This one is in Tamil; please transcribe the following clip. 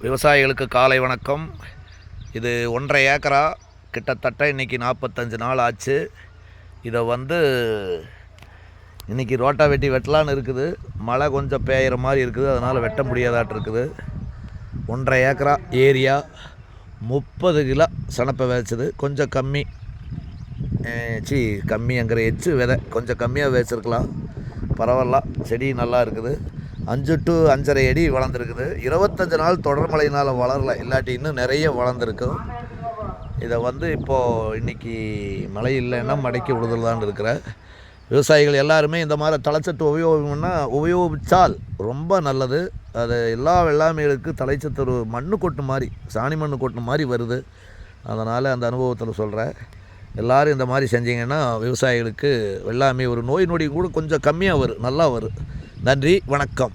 விவசாயிகளுக்கு காலை வணக்கம். இது 1.5 ஏக்கரா, கிட்டத்தட்ட இன்றைக்கி 45 நாள் ஆச்சு. இதை இன்றைக்கி ரோட்டா வெட்டலான்னு இருக்குது. மழை கொஞ்சம் பெய்கிற மாதிரி இருக்குது, அதனால் வெட்ட முடியாதாட்டு இருக்குது. 1.5 ஏக்கரா ஏரியா, 30 கிலோ சனப்பை விதைச்சது. கொஞ்சம் கம்மிங்கிற எச்சு விதை கொஞ்சம் கம்மியாக விதைச்சிருக்கலாம், பரவாயில்ல. செடி நல்லா இருக்குது. 5 to 5.5 அடி வளர்ந்துருக்குது. 25 நாள் தொடர் மழையினால் வளரல, இல்லாட்டி இன்னும் நிறைய வளர்ந்துருக்கும். இதை இப்போது இன்றைக்கி மழை இல்லைன்னா மடக்கி விடுதலான்னு இருக்கிற விவசாயிகள் எல்லாருமே இந்த மாதிரி தலைச்சத்து உபயோகித்தால் ரொம்ப நல்லது. அது எல்லா வெள்ளாமைகளுக்கு தலைச்சத்து ஒரு மண்ணு கொட்டு மாதிரி, சாணி மண்ணு கொட்டு மாதிரி வருது. அதனால் அந்த அனுபவத்தில் சொல்கிறேன். எல்லோரும் இந்த மாதிரி செஞ்சிங்கன்னா விவசாயிகளுக்கு வெள்ளாமை ஒரு நோய் நொடி கூட கொஞ்சம் கம்மியாக வரும், நல்லா வரும். நன்றி, வணக்கம்.